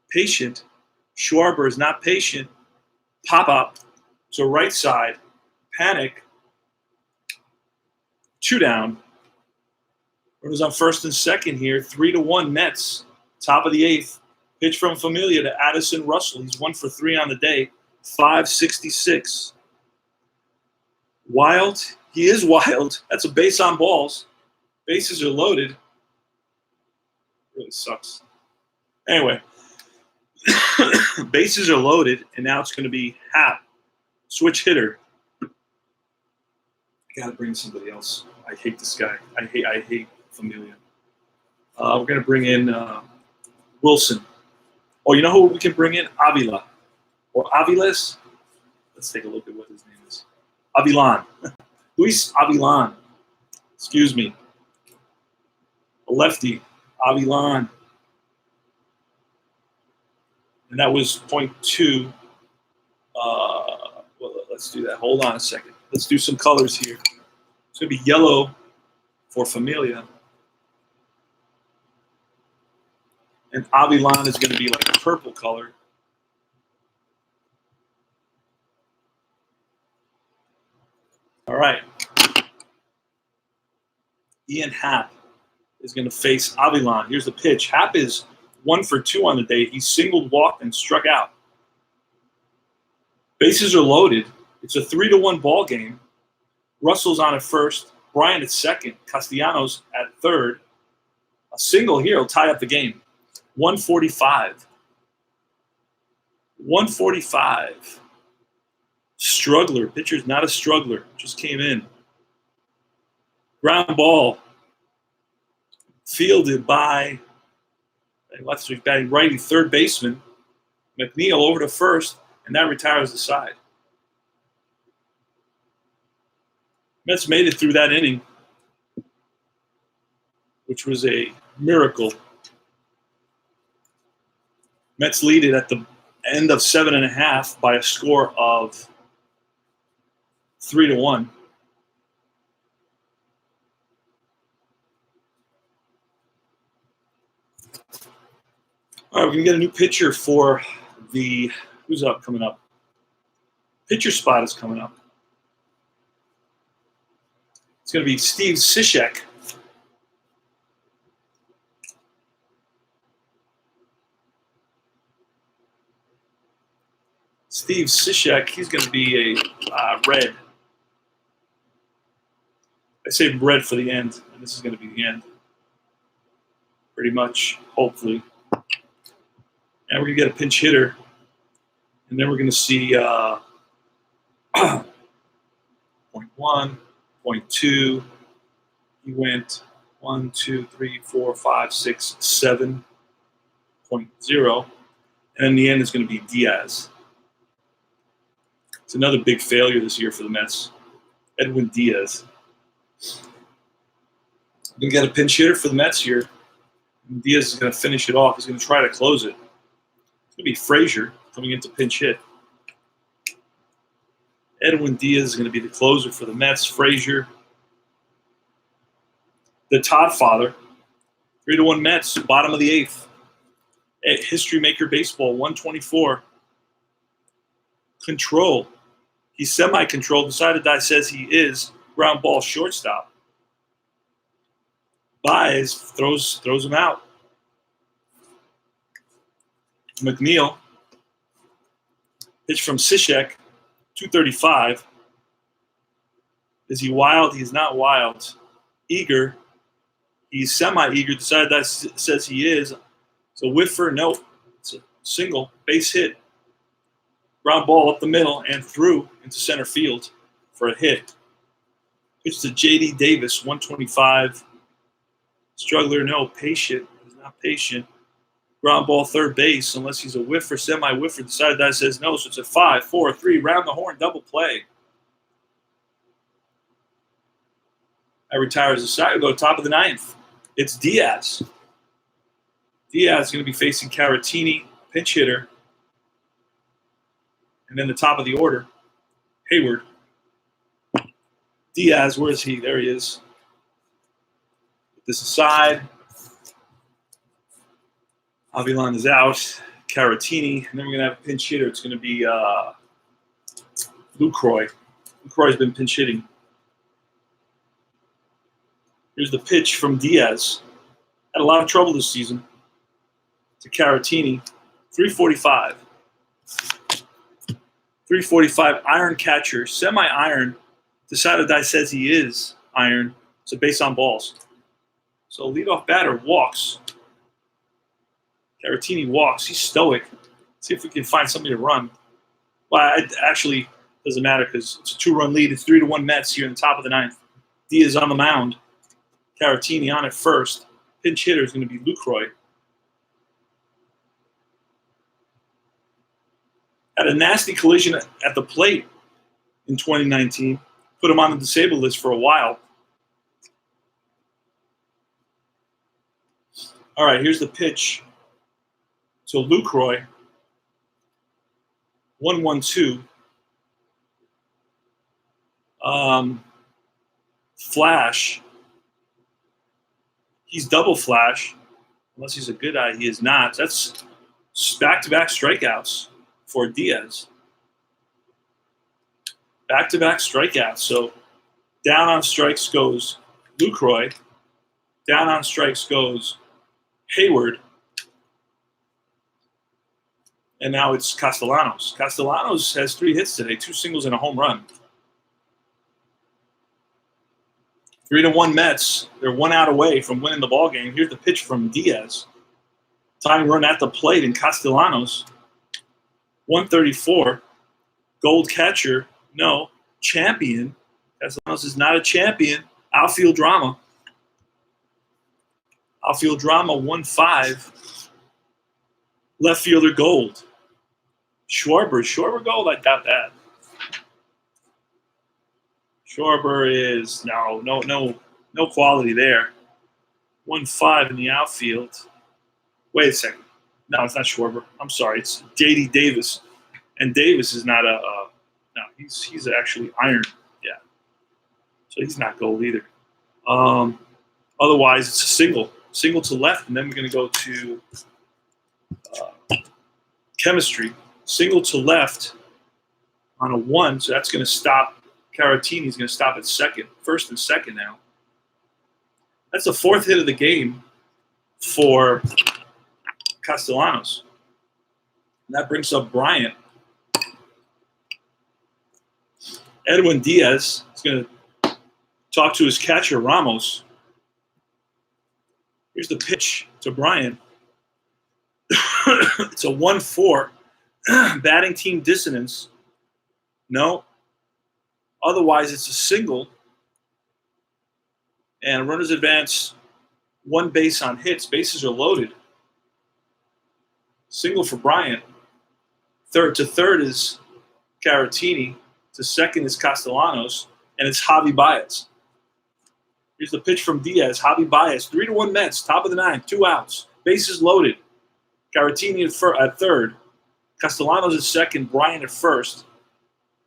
Patient. Schwarber is not patient. Pop up. So right side. Panic. 2 down. Runners on first and second here. 3-1 Mets. Top of the 8th. Pitch from Familia to Addison Russell. He's 1 for 3 on the day. 566. Wild. He is wild. That's a base on balls. Bases are loaded. Really sucks. Anyway. Bases are loaded, and now it's going to be Happ. Switch hitter. I got to bring somebody else. I hate this guy. I hate Familia. We're going to bring in Wilson. Oh, you know who we can bring in? Avila. Or Aviles. Let's take a look at what his name is. Avilan. Luis Avilan. Excuse me. A lefty. Avilan. And that was 0.2. Well, let's do that. Hold on a second. Let's do some colors here. It's going to be yellow for Familia. And Avilan is going to be like a purple color. All right. Ian Happ is going to face Avilan. Here's the pitch. Happ is 1 for 2 on the day. He singled, walked, and struck out. Bases are loaded. It's a 3-1 ball game. Russell's on at first. Bryant at second. Castellanos at third. A single here will tie up the game. 145. 145. Struggler. Pitcher's not a struggler. Just came in. Ground ball. Fielded by left street batting righty third baseman. McNeil over to first, and that retires the side. Mets made it through that inning, which was a miracle. Mets lead it at the end of 7.5 by a score of 3-1. All right, we're going to get a new pitcher for the – who's up coming up? Pitcher spot is coming up. It's going to be Steve Cishek. Steve Cishek, he's going to be a red. I saved red for the end, and this is going to be the end. Pretty much, hopefully. And we're going to get a pinch hitter. And then we're going to see 0.1, 0.2. He went 1, 2, 3, 4, 5, 6, 7.0. And in the end, it's going to be Diaz. It's another big failure this year for the Mets. Edwin Diaz. We're going to get a pinch hitter for the Mets here. And Diaz is going to finish it off. He's going to try to close it. It's going to be Frazier coming into pinch hit. Edwin Diaz is going to be the closer for the Mets. Frazier, the Todd father. 3-1 Mets, bottom of the eighth. History Maker Baseball, 124. Control. He's semi-controlled. Decided Die says he is. Ground ball shortstop. Baez throws him out. McNeil. Pitch from Cishek. 235. Is he wild? He's not wild. Eager. He's semi-eager. Decided that says he is. So whiffer, no. It's a single. Base hit. Ground ball up the middle and through into center field for a hit. Pitch to J.D. Davis, 125. Struggler, no. Patient. He's not patient. Ground ball third base, unless he's a whiffer, semi-whiffer. Decided that says no, so it's a 5, 4, 3. Round the horn, double play. I retire as a side. Go top of the ninth. It's Diaz. Diaz is going to be facing Caratini, pinch hitter. And then the top of the order, Hayward. Diaz, where is he? There he is. Put this aside. Avilan is out. Caratini. And then we're going to have a pinch hitter. It's going to be Lucroy. Lucroy's been pinch hitting. Here's the pitch from Diaz. Had a lot of trouble this season. To Caratini. 345. 345. Iron catcher. Semi-iron. Decided Die says he is iron. So base on balls. So leadoff batter walks. Caratini walks. He's stoic. See if we can find somebody to run. Well, it actually doesn't matter because it's a 2-run lead. It's 3-1 Mets here in the top of the ninth. Diaz on the mound. Caratini on at first. Pinch hitter is going to be Lucroy. Had a nasty collision at the plate in 2019. Put him on the disabled list for a while. All right, here's the pitch. So Lucroy, 1-1-2. Flash. He's double flash. Unless he's a good eye, he is not. That's back-to-back strikeouts for Diaz. Back-to-back strikeouts. So down on strikes goes Lucroy. Down on strikes goes Hayward. And now it's Castellanos. Castellanos has 3 hits today, 2 singles and a home run. 3-1 Mets. They're 1 out away from winning the ball game. Here's the pitch from Diaz. Tying run at the plate in Castellanos. 134. Gold catcher. No. Champion. Castellanos is not a champion. Outfield drama. Outfield drama 1-5. Left fielder gold. Schwarber gold. I doubt that. Schwarber is no quality there. 1-5 in the outfield. Wait a second. No, it's not Schwarber. I'm sorry. It's J.D. Davis, and Davis is not he's actually iron. Yeah. So he's not gold either. Otherwise, it's a single to left, and then we're going to go to chemistry. Single to left on a 1, so that's going to stop. Caratini's going to stop at first and second now. That's the 4th hit of the game for Castellanos. And that brings up Bryant. Edwin Diaz is going to talk to his catcher, Ramos. Here's the pitch to Bryant. It's a 1-4. Batting team dissonance. No. Otherwise, it's a single. And runners advance One base on hits. Bases are loaded. Single for Bryant. Third is Caratini. To second is Castellanos. And it's Javi Baez. Here's the pitch from Diaz. Javi Baez. 3-1 Mets. Top of the ninth. 2 outs. Bases loaded. Caratini at third. Castellanos at second. Bryant at first.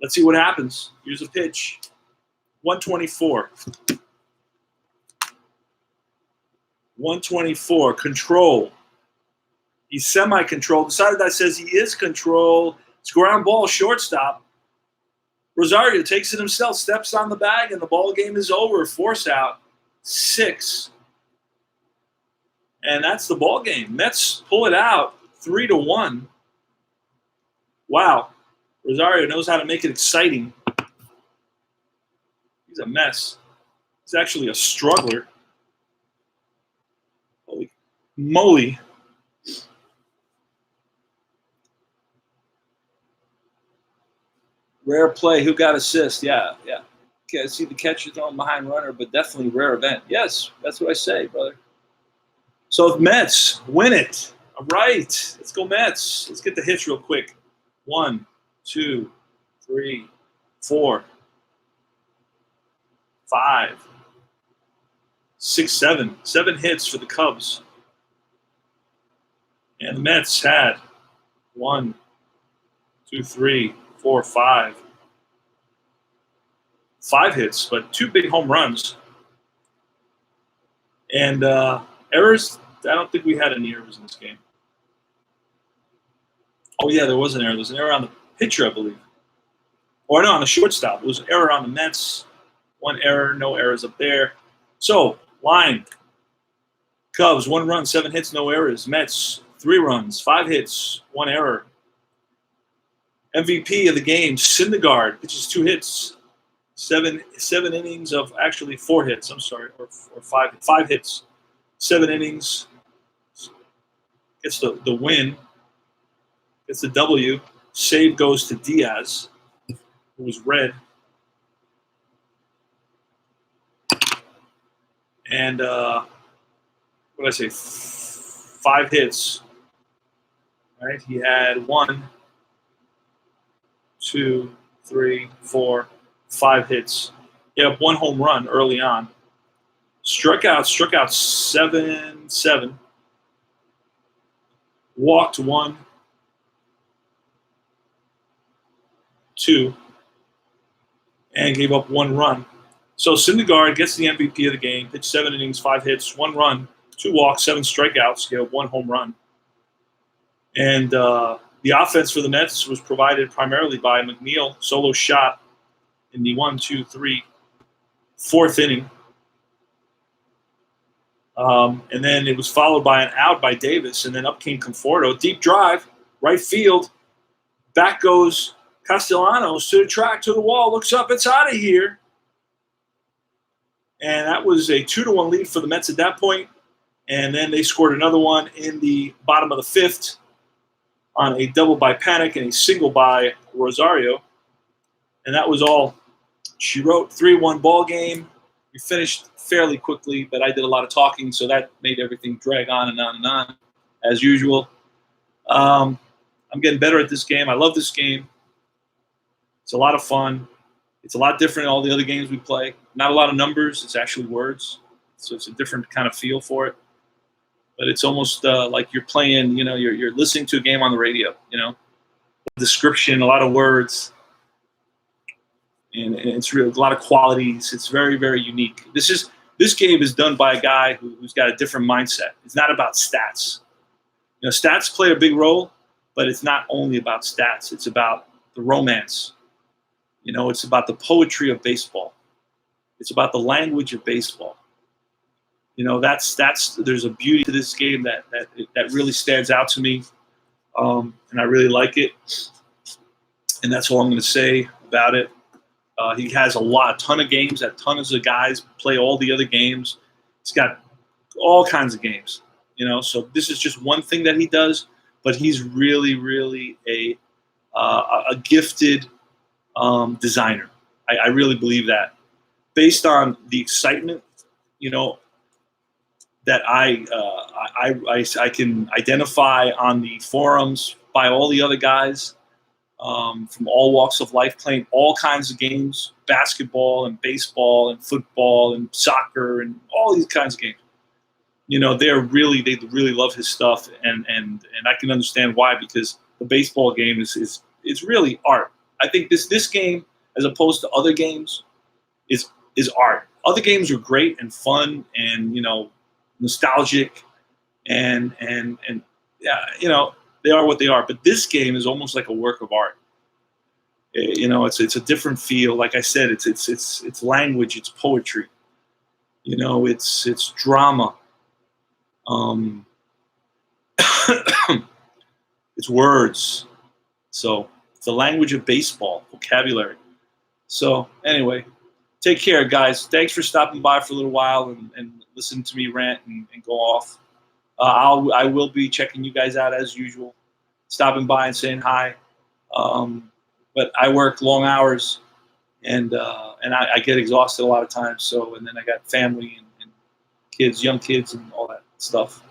Let's see what happens. Here's a pitch. 124. 124. Control. He's semi-controlled. The side that says he is controlled. It's ground ball, shortstop. Rosario takes it himself, steps on the bag, and the ball game is over. Force out. 6. And that's the ball game. Mets pull it out 3-1. Wow. Rosario knows how to make it exciting. He's a mess. He's actually a struggler. Holy moly. Rare play. Who got assist? Yeah. Okay, I see the catcher throwing behind runner, but definitely rare event. Yes, that's what I say, brother. So the Mets win it. All right. Let's go Mets. Let's get the hits real quick. 1, 2, 3, 4, 5, 6, 7. 7 hits for the Cubs. And the Mets had 1, 2, 3, 4, 5. 5 hits, but 2 big home runs. And errors, I don't think we had any errors in this game. Oh, yeah, there was an error. There was an error on the pitcher, I believe. Or no, on the shortstop. It was an error on the Mets. 1 error, no errors up there. So, line. Cubs, 1 run, 7 hits, no errors. Mets, 3 runs, 5 hits, 1 error. MVP of the game, Syndergaard, pitches 2 hits. 7 innings of actually 4 hits. I'm sorry, or 5 hits. 7 innings. Gets the win. Gets the W. Save goes to Diaz, who was red. And what did I say? 5 hits. All right, he had 1, 2, 3, 4, 5 hits. He had 1 home run early on. Struck out 7. Walked 1, 2, and gave up 1 run. So Syndergaard gets the MVP of the game, pitched 7 innings, 5 hits, 1 run, 2 walks, 7 strikeouts, gave up 1 home run. And the offense for the Mets was provided primarily by McNeil, solo shot in the 4th inning. And then it was followed by an out by Davis, and then up came Conforto. Deep drive, right field. Back goes Castellanos to the track, to the wall, looks up, it's out of here. And that was a 2-1 lead for the Mets at that point. And then they scored another one in the bottom of the 5th on a double by Panic and a single by Rosario. And that was all she wrote. 3-1 ball game. We finished fairly quickly, but I did a lot of talking, so that made everything drag on and on and on, as usual. I'm getting better at this game. I love this game. It's a lot of fun. It's a lot different than all the other games we play. Not a lot of numbers. It's actually words. So it's a different kind of feel for it. But it's almost like you're playing, you're listening to a game on the radio, Description, a lot of words. And it's really a lot of qualities. It's very, very unique. This game is done by a guy who's got a different mindset. It's not about stats. Stats play a big role, but it's not only about stats. It's about the romance. It's about the poetry of baseball. It's about the language of baseball. There's a beauty to this game that really stands out to me, and I really like it. And that's all I'm going to say about it. He has a ton of games that tons of guys play all the other games. He's got all kinds of games, So this is just one thing that he does, but he's really, really a gifted designer. I really believe that. Based on the excitement, that I can identify on the forums by all the other guys from all walks of life, playing all kinds of games, basketball and baseball and football and soccer and all these kinds of games. You know, they really love his stuff, and I can understand why, because the baseball game is really art. I think this game, as opposed to other games, is art. Other games are great and fun and, you know, nostalgic and yeah, you know, they are what they are. But this game is almost like a work of art. You know, it's a different feel. Like I said, it's language, it's poetry. You know, it's drama. It's words. So it's the language of baseball, vocabulary. So anyway, take care, guys. Thanks for stopping by for a little while and listen to me rant and go off. I will be checking you guys out as usual, stopping by and saying hi. But I work long hours, and I get exhausted a lot of times. So, and then I got family and kids, young kids, and all that stuff.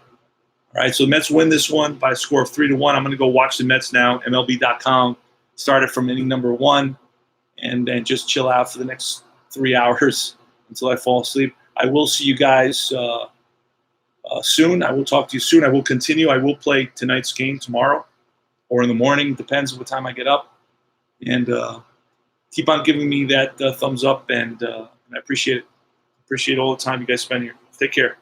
All right, so the Mets win this one by a score of 3-1. I'm going to go watch the Mets now. MLB.com. Start it from inning number 1, and then just chill out for the next 3 hours until I fall asleep. I will see you guys soon. I will talk to you soon. I will continue. I will play tonight's game tomorrow or in the morning. Depends on what time I get up. And keep on giving me that thumbs up, and I appreciate it. Appreciate all the time you guys spend here. Take care.